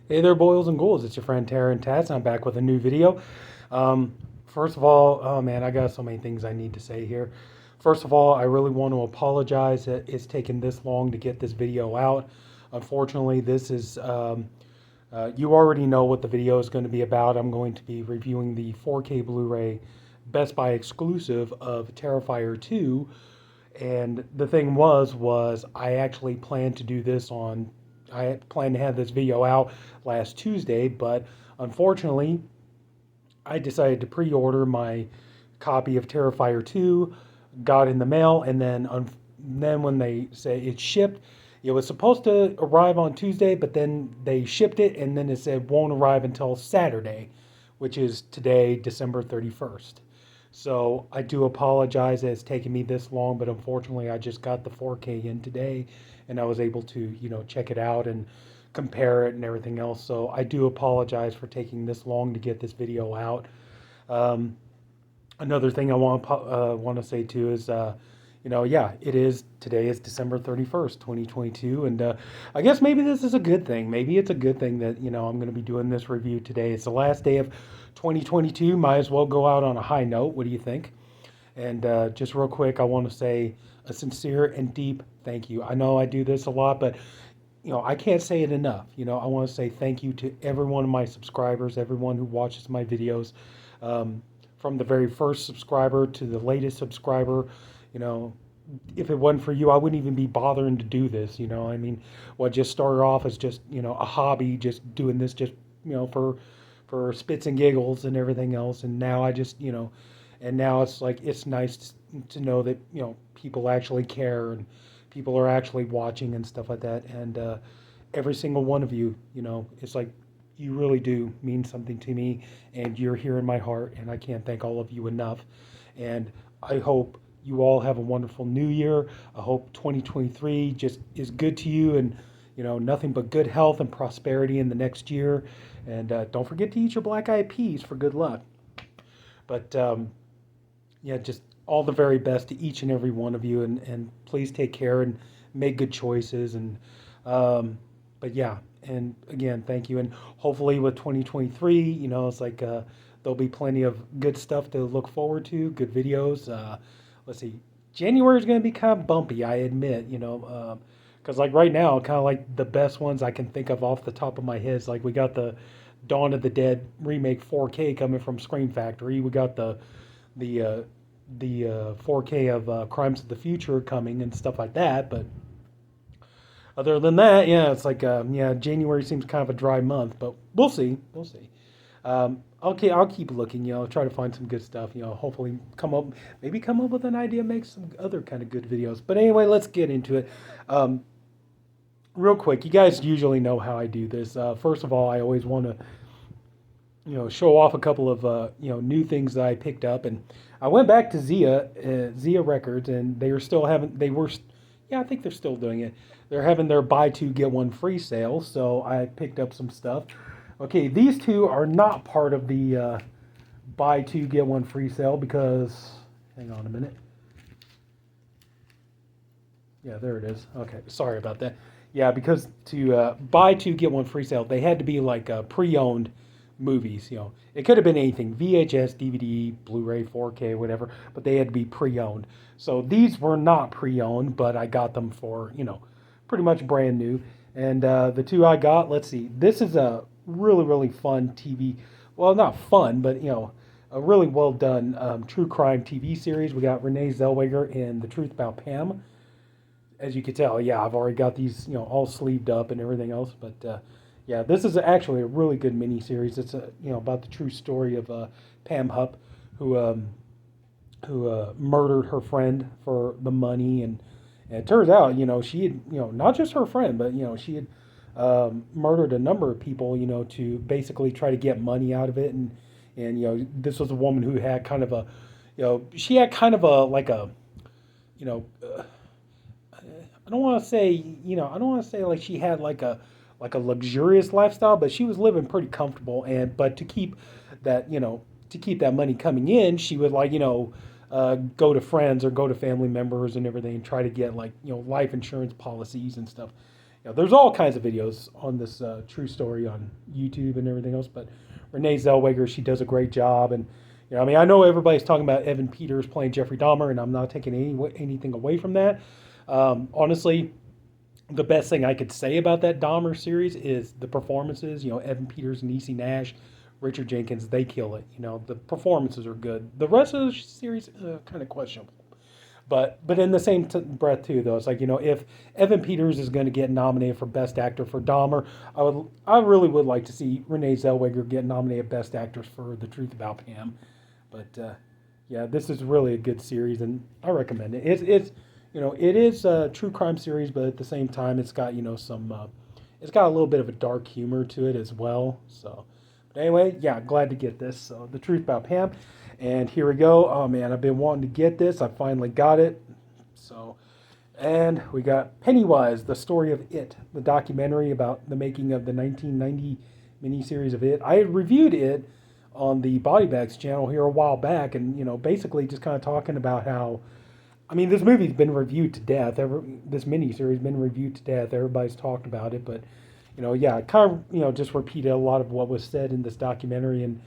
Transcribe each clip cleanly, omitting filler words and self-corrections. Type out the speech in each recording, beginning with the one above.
Hey there, boils and ghouls. It's your friend Tara and Tats. I'm back with a new video. First of all, oh man, I got so many things I need to say here. First of all, I really want to apologize that it's taken this long to get this video out. Unfortunately, this is, you already know what the video is going to be about. I'm going to be reviewing the 4K Blu-ray Best Buy exclusive of Terrifier 2. And the thing was I actually planned to do this on I planned to have this video out last Tuesday, but unfortunately, I decided to pre-order my copy of Terrifier 2, got in the mail, and then when they say it's shipped, it was supposed to arrive on Tuesday, but then they shipped it, and then it said won't arrive until Saturday, which is today, December 31st. So I do apologize that it's taken me this long, but unfortunately I just got the 4K in today and I was able to, check it out and compare it and everything else. So I do apologize for taking this long to get this video out. Um, Another thing I want to say too is, yeah, today is December 31st, 2022, and I guess maybe this is a good thing. Maybe it's a good thing that I'm going to be doing this review today. It's the last day of 2022. Might as well go out on a high note. What do you think? And just real quick, I want to say a sincere and deep thank you. I know I do this a lot, but I can't say it enough. I want to say thank you to every one of my subscribers, everyone who watches my videos, from the very first subscriber to the latest subscriber. You know, if it wasn't for you, I wouldn't even be bothering to do this. I mean, what just started off as just a hobby, just doing this just for spits and giggles and everything else, and now I just and now it's like it's nice to know that people actually care and people are actually watching and stuff like that. And every single one of you, it's like you really do mean something to me, and you're here in my heart, and I can't thank all of you enough. And I hope you all have a wonderful new year. I hope 2023 just is good to you, and nothing but good health and prosperity in the next year. And don't forget to eat your black eyed peas for good luck. But yeah, just all the very best to each and every one of you, and please take care and make good choices. And but yeah, and again, thank you. And hopefully with 2023, it's like there'll be plenty of good stuff to look forward to, good videos. Let's see, January is going to be kind of bumpy, I admit. Because like right now, kind of like the best ones I can think of off the top of my head is like we got the Dawn of the Dead remake 4K coming from Scream Factory. We got the uh, the 4K of Crimes of the Future coming and stuff like that. But other than that, yeah, it's like yeah, January seems kind of a dry month, but we'll see. We'll see. Okay, I'll keep looking. Try to find some good stuff. Hopefully maybe come up with an idea, make some other kind of good videos. But anyway, let's get into it. Real quick, you guys usually know how I do this. First of all, I always want to show off a couple of new things that I picked up, and I went back to Zia Records, and they are still having yeah, I think they're still doing it. They're having their buy two get one free sale, so I picked up some stuff. Okay, these two are not part of the buy two get one free sale because hang on a minute. Yeah, there it is. Okay, sorry about that. Yeah, because to buy two get one free sale, they had to be like pre-owned movies. It could have been anything: VHS, DVD, Blu-ray, 4K, whatever. But they had to be pre-owned. So these were not pre-owned, but I got them for pretty much brand new. And the two I got, let's see. This is a really fun TV. Well, not fun, but a really well done true crime TV series. We got Renee Zellweger in The Truth About Pam. As you can tell, yeah, I've already got these, all sleeved up and everything else. But yeah, this is actually a really good mini series. It's about the true story of Pam Hupp, who murdered her friend for the money, and it turns out, she had, not just her friend, but she had murdered a number of people, to basically try to get money out of it, and this was a woman who had kind of a, she had kind of a like a, you know. I don't want to say, I don't want to say like she had like a luxurious lifestyle, but she was living pretty comfortable. But to keep that, to keep that money coming in, she would like, go to friends or go to family members and everything and try to get like, life insurance policies and stuff. there's all kinds of videos on this true story on YouTube and everything else, but Renee Zellweger, she does a great job. And I mean, I know everybody's talking about Evan Peters playing Jeffrey Dahmer, and I'm not taking anything away from that. Honestly, the best thing I could say about that Dahmer series is the performances. Evan Peters, Niecy Nash, Richard Jenkins, they kill it. The performances are good. The rest of the series, kind of questionable. But in the same breath too, though, it's like, if Evan Peters is going to get nominated for Best Actor for Dahmer, I really would like to see Renee Zellweger get nominated Best Actress for The Truth About Pam. But yeah, this is really a good series, and I recommend it. It is a true crime series, but at the same time, it's got it's got a little bit of a dark humor to it as well. So, but anyway, yeah, glad to get this. So, The Truth About Pam. And here we go. Oh man, I've been wanting to get this. I finally got it. So, and we got Pennywise, the story of It, the documentary about the making of the 1990 miniseries of It. I had reviewed it on the Body Bags channel here a while back, and basically just kind of talking about how, I mean, this movie's been reviewed to death. This miniseries has been reviewed to death. Everybody's talked about it, but yeah, kind of just repeated a lot of what was said in this documentary, and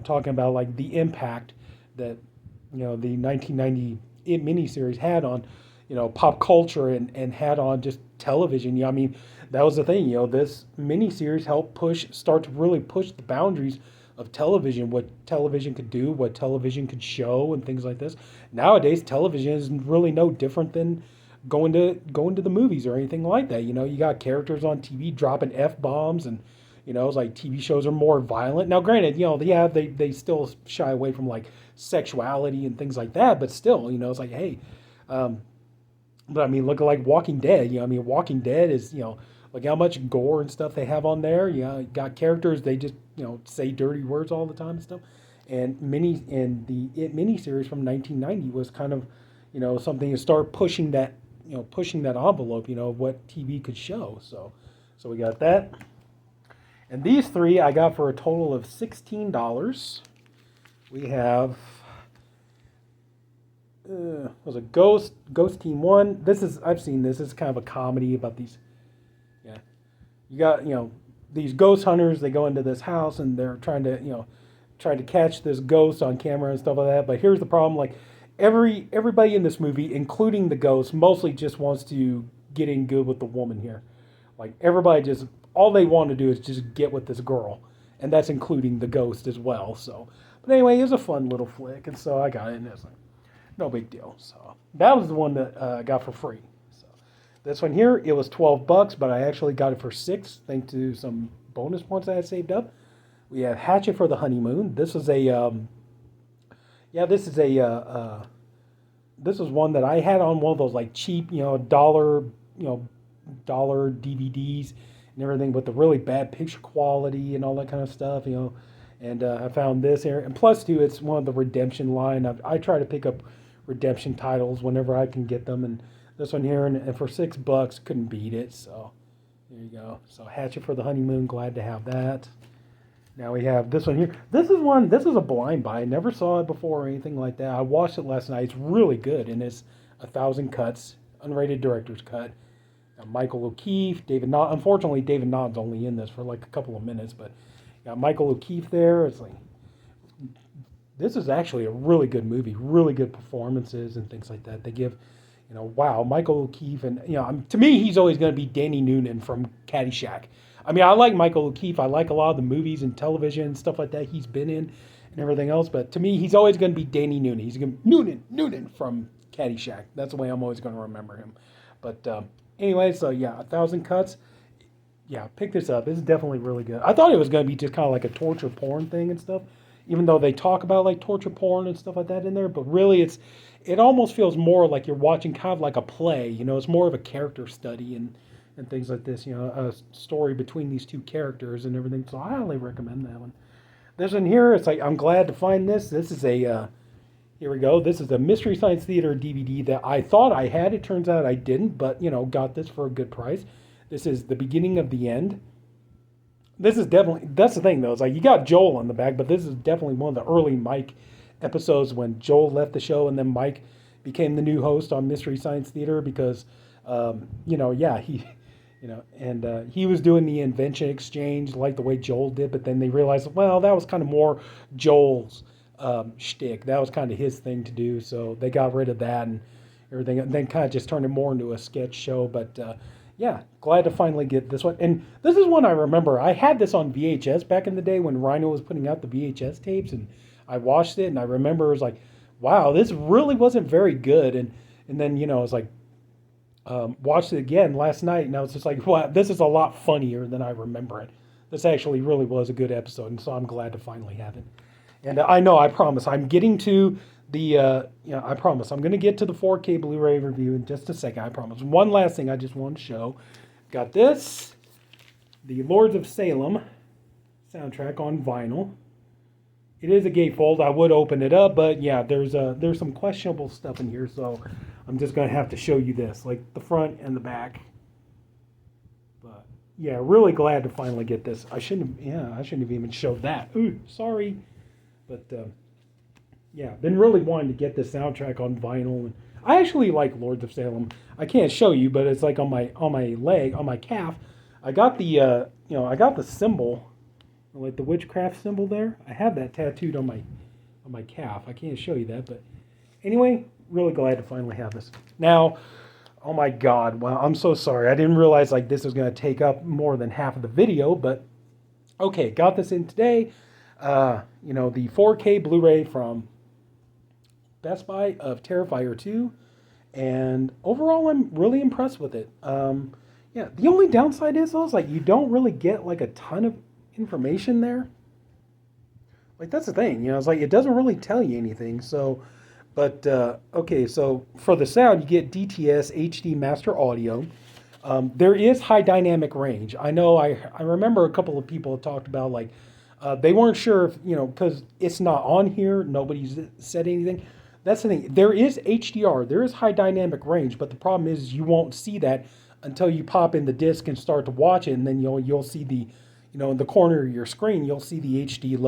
talking about like the impact that the 1990 It miniseries had on pop culture and had on just television. I mean, that was the thing. This miniseries helped start to really push the boundaries of television, what television could do, what television could show, and things like this. Nowadays, television is really no different than going to the movies or anything like that. You got characters on TV dropping F-bombs, and it's like TV shows are more violent. Now, granted, they still shy away from like sexuality and things like that, but still, it's like, hey, but I mean, look at like Walking Dead. I mean, Walking Dead is, like how much gore and stuff they have on there. You got characters, they just, say dirty words all the time and stuff. And the It miniseries from 1990 was kind of, something to start pushing that envelope, of what TV could show. So we got that. And these three I got for a total of $16. We have was a Ghost Team 1. I've seen this. It's kind of a comedy about these. Yeah, you got these ghost hunters. They go into this house and they're trying to catch this ghost on camera and stuff like that. But here's the problem: like everybody in this movie, including the ghost, mostly just wants to get in good with the woman here. Like everybody just. All they want to do is just get with this girl, and that's including the ghost as well. So, but anyway, it was a fun little flick, and so I got it, and it's like, no big deal. So that was the one that I got for free. So this one here, it was $12, but I actually got it for $6, thanks to some bonus points I had saved up. We have Hatchet for the Honeymoon. This is this is one that I had on one of those like cheap, dollar DVDs. And everything, with the really bad picture quality and all that kind of stuff, and I found this here, and plus too, it's one of the redemption line. I try to pick up redemption titles whenever I can get them, and this one here, and for $6, couldn't beat it. So there you go. So Hatchet for the Honeymoon, glad to have that. Now we have this one here. This is a blind buy. I never saw it before or anything like that. I watched it last night. It's really good, and it's 1,000 cuts, unrated director's cut. Michael O'Keefe, David Nod. Unfortunately, David Nod's only in this for like a couple of minutes, but got Michael O'Keefe there. It's like, this is actually a really good movie, really good performances and things like that. They give, wow, Michael O'Keefe, and to me, he's always going to be Danny Noonan from Caddyshack. I mean, I like Michael O'Keefe. I like a lot of the movies and television and stuff like that he's been in and everything else. But to me, he's always going to be Danny Noonan. He's going to be Noonan from Caddyshack. That's the way I'm always going to remember him. But anyway, so yeah, 1,000 cuts. Yeah, pick this up. This is definitely really good. I thought it was going to be just kind of like a torture porn thing and stuff, even though they talk about like torture porn and stuff like that in there. But really, it almost feels more like you're watching kind of like a play. It's more of a character study and things like this. A story between these two characters and everything. So I highly recommend that one. This one here, it's like, I'm glad to find this. This is a here we go. This is a Mystery Science Theater DVD that I thought I had. It turns out I didn't, but, got this for a good price. This is The Beginning of the End. This is definitely, that's the thing, though. It's like, you got Joel on the back, but this is definitely one of the early Mike episodes when Joel left the show and then Mike became the new host on Mystery Science Theater because, And he was doing the invention exchange like the way Joel did, but then they realized, well, that was kind of more Joel's shtick. That was kind of his thing to do, so they got rid of that and everything, and then kind of just turned it more into a sketch show. But yeah, glad to finally get this one. And this is one I remember. I had this on VHS back in the day when Rhino was putting out the VHS tapes, and I watched it, and I remember it was like, wow, this really wasn't very good. And then it was like, watched it again last night, and I was just like, wow, this is a lot funnier than I remember it. This actually really was a good episode, and so I'm glad to finally have it. And I promise, I'm getting to I promise, I'm going to get to the 4K Blu-ray review in just a second, I promise. One last thing I just want to show. Got this, the Lords of Salem soundtrack on vinyl. It is a gatefold. I would open it up, but yeah, there's some questionable stuff in here, so I'm just going to have to show you this, like the front and the back. But yeah, really glad to finally get this. I shouldn't have even showed that. Ooh, sorry. But yeah, been really wanting to get this soundtrack on vinyl. And I actually like Lords of Salem. I can't show you, but it's like on my leg, on my calf. I got the I got the symbol, like the witchcraft symbol there. I have that tattooed on my calf. I can't show you that, but anyway, really glad to finally have this. Now, oh my God, wow, I'm so sorry. I didn't realize like this was going to take up more than half of the video, but okay, got this in today. The 4K Blu-ray from Best Buy of Terrifier 2, and overall I'm really impressed with it. Yeah, the only downside is though, like you don't really get like a ton of information there. Like that's the thing, it's like it doesn't really tell you anything. So, but okay, so for the sound you get DTS HD Master Audio. There is high dynamic range. I know I remember a couple of people have talked about like they weren't sure if, because it's not on here, nobody's said anything. That's the thing. There is HDR, there is high dynamic range, but the problem is you won't see that until you pop in the disc and start to watch it, and then you'll see the, in the corner of your screen, you'll see the HDR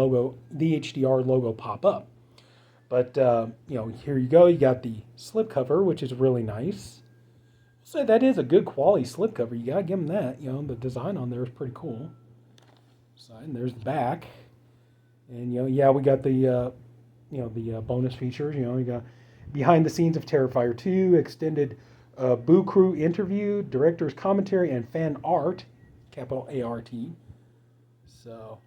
logo pop up. But here you go. You got the slipcover, which is really nice. I'll say that is a good quality slipcover. You gotta give them that. The design on there is pretty cool. And there's the back, and yeah, we got the the bonus features. You got behind the scenes of Terrifier 2, extended Boo Crew interview, director's commentary, and fan art, capital ART. So,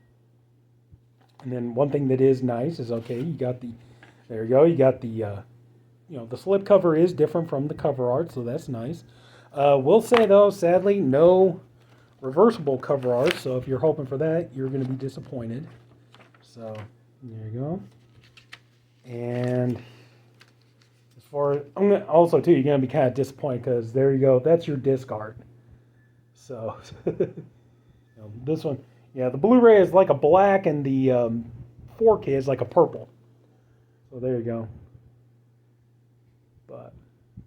and then one thing that is nice is there you go, you got the the slipcover is different from the cover art, so that's nice. We'll say though, sadly, no reversible cover art, so if you're hoping for that, you're going to be disappointed. So there you go. And as far as also too, you're going to be kind of disappointed because there you go, that's your disc art. So this one, yeah, the Blu-ray is like a black and the 4K is like a purple. So there you go. But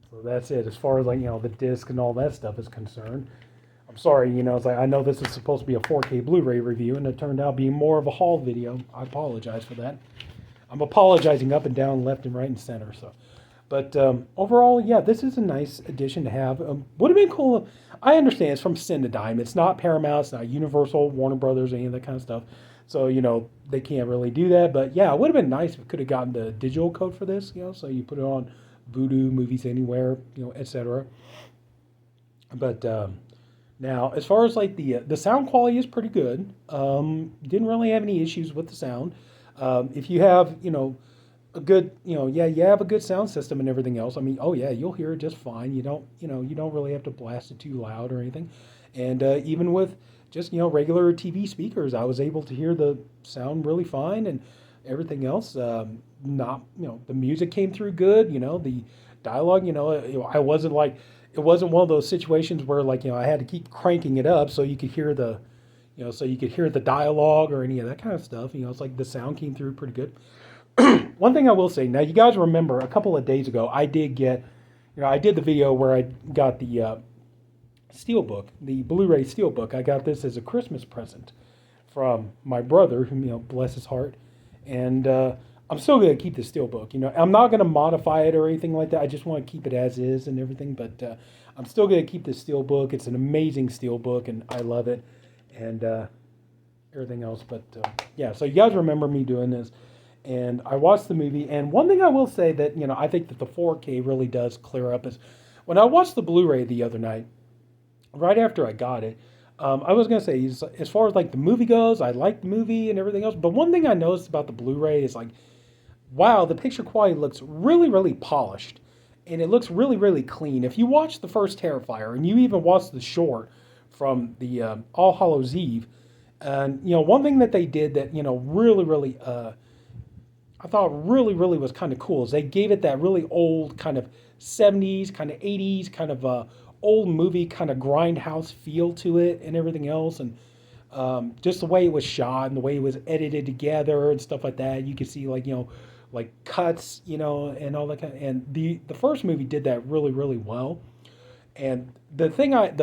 so that's it as far as like the disc and all that stuff is concerned. I'm sorry, it's like I know this is supposed to be a 4K Blu-ray review, and it turned out being more of a haul video. I apologize for that. I'm apologizing up and down, left and right and center. So, but overall, yeah, this is a nice addition to have. Would have been cool. I understand it's from Cinedigm. It's not Paramount. It's not Universal, Warner Brothers, any of that kind of stuff. So they can't really do that. But yeah, it would have been nice if we could have gotten the digital code for this. So you put it on Vudu, Movies Anywhere, etc. But now, as far as like the sound quality is pretty good. Didn't really have any issues with the sound. If you have, a good, you have a good sound system and everything else. I mean, oh yeah, you'll hear it just fine. You don't really have to blast it too loud or anything. And even with just, regular TV speakers, I was able to hear the sound really fine and everything else. The music came through good. The dialogue, I wasn't like, it wasn't one of those situations where like, I had to keep cranking it up so you could hear the, dialogue or any of that kind of stuff. It's like the sound came through pretty good. One thing I will say, now you guys remember a couple of days ago, I did get, I did the video where I got the Steelbook, the Blu-ray Steelbook. I got this as a Christmas present from my brother, whom, bless his heart. And I'm still going to keep the Steelbook. I'm not going to modify it or anything like that. I just want to keep it as is and everything. But I'm still going to keep the Steelbook. It's an amazing Steelbook, and I love it, and everything else. But yeah, so you guys remember me doing this, and I watched the movie. And one thing I will say that I think that the 4K really does clear up is when I watched the Blu-ray the other night, right after I got it. I was gonna say, as far as like the movie goes, I like the movie and everything else. But one thing I noticed about the Blu-ray is like, wow, the picture quality looks really, really polished, and it looks really, really clean. If you watch the first Terrifier, and you even watch the short from the All Hallows Eve, and one thing that they did that really, really, I thought really, really was kind of cool is they gave it that really old kind of 70s, kind of 80s, kind of old movie kind of grindhouse feel to it and everything else, and just the way it was shot and the way it was edited together and stuff like that. You could see like cuts, and all that kind of, and the first movie did that really, really well. And the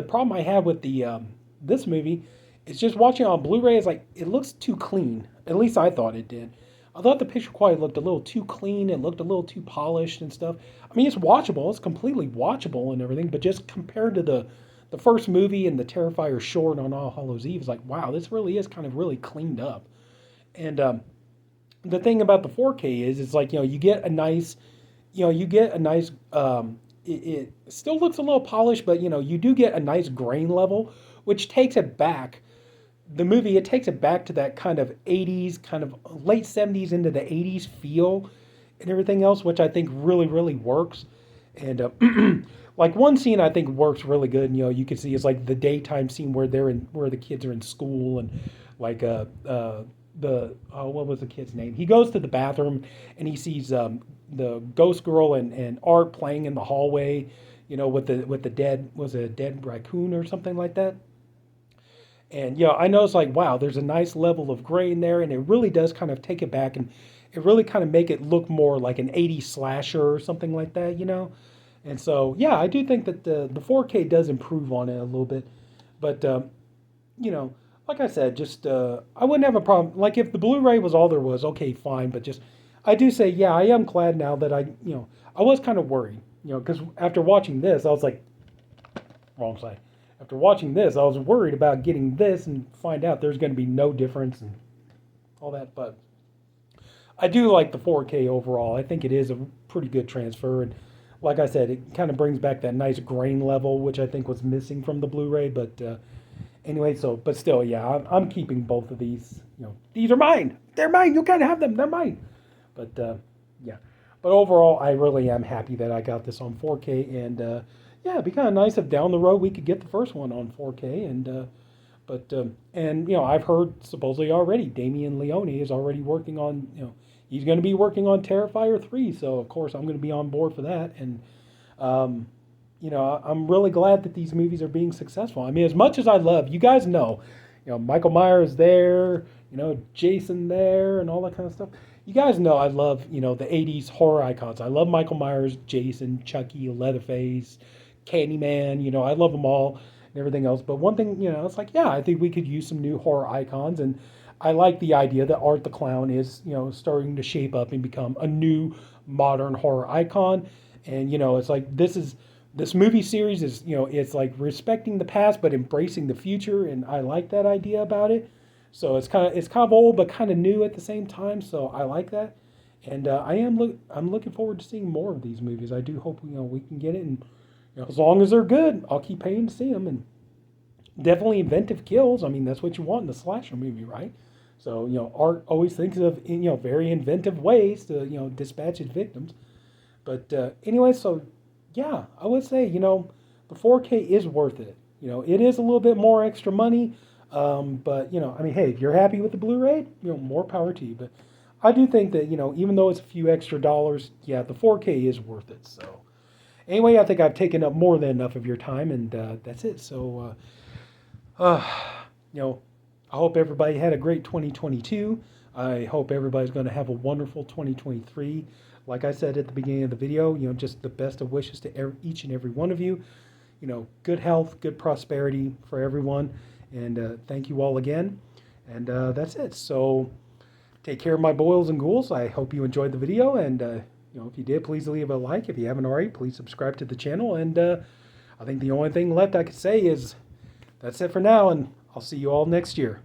problem I had with the this movie is just watching on Blu-ray is like it looks too clean. At least I thought it did. I thought the picture quality looked a little too clean. It looked a little too polished and stuff. I mean, it's watchable. It's completely watchable and everything. But just compared to the first movie and the Terrifier short on All Hallows Eve, it's like, wow, this really is kind of really cleaned up. And the thing about the 4K is, it's like you get a nice, it still looks a little polished, but you do get a nice grain level, which takes it back. The movie, it takes it back to that kind of 80s, kind of late 70s into the 80s feel and everything else, which I think really, really works. And like one scene I think works really good, and you can see is like the daytime scene where where the kids are in school, and like what was the kid's name? He goes to the bathroom and he sees the ghost girl and Art playing in the hallway, with the dead, was it a dead raccoon or something like that? And I know it's like, wow, there's a nice level of gray in there, and it really does kind of take it back, and it really kind of make it look more like an 80s slasher or something like that. And so, yeah, I do think that the 4K does improve on it a little bit. But, like I said, just I wouldn't have a problem. Like if the Blu-ray was all there was, okay, fine. But just, I do say, yeah, I am glad now that I was kind of worried, because after watching this, I was like, wrong side. After watching this, I was worried about getting this and find out there's going to be no difference and all that. But I do like the 4K overall. I think it is a pretty good transfer. And like I said, it kind of brings back that nice grain level, which I think was missing from the Blu-ray. But anyway, but still, yeah, I'm keeping both of these. These are mine. They're mine. You can't have them. They're mine. But yeah. But overall, I really am happy that I got this on 4K. And yeah, it'd be kind of nice if down the road we could get the first one on 4K. And I've heard supposedly already Damien Leone is already working on, he's going to be working on Terrifier 3. So of course I'm going to be on board for that. And I'm really glad that these movies are being successful. I mean, as much as I love, you guys know, Michael Myers there, Jason there, and all that kind of stuff. You guys know I love, the 80s horror icons. I love Michael Myers, Jason, Chucky, Leatherface, Candyman, I love them all and everything else. But one thing, it's like, yeah, I think we could use some new horror icons. And I like the idea that Art the Clown is, starting to shape up and become a new modern horror icon. And, it's like this movie series is, it's like respecting the past but embracing the future. And I like that idea about it. So it's kind of old but kind of new at the same time. So I like that. And I'm looking forward to seeing more of these movies. I do hope we can get it, and as long as they're good, I'll keep paying to see them. And definitely inventive kills. I mean, that's what you want in a slasher movie, right? So Art always thinks of very inventive ways to dispatch his victims. But anyway, so yeah, I would say the 4K is worth it. It is a little bit more extra money, but I mean, hey, if you're happy with the Blu-ray, more power to you. But I do think that even though it's a few extra dollars, yeah, the 4K is worth it. So anyway, I think I've taken up more than enough of your time, and that's it. So I hope everybody had a great 2022. I hope everybody's going to have a wonderful 2023. Like I said at the beginning of the video, just the best of wishes to each and every one of you. Good health, good prosperity for everyone. And thank you all again. And that's it. So take care of my boils and ghouls. I hope you enjoyed the video, and if you did, please leave a like. If you haven't already, please subscribe to the channel. And I think the only thing left I could say is that's it for now, and I'll see you all next year.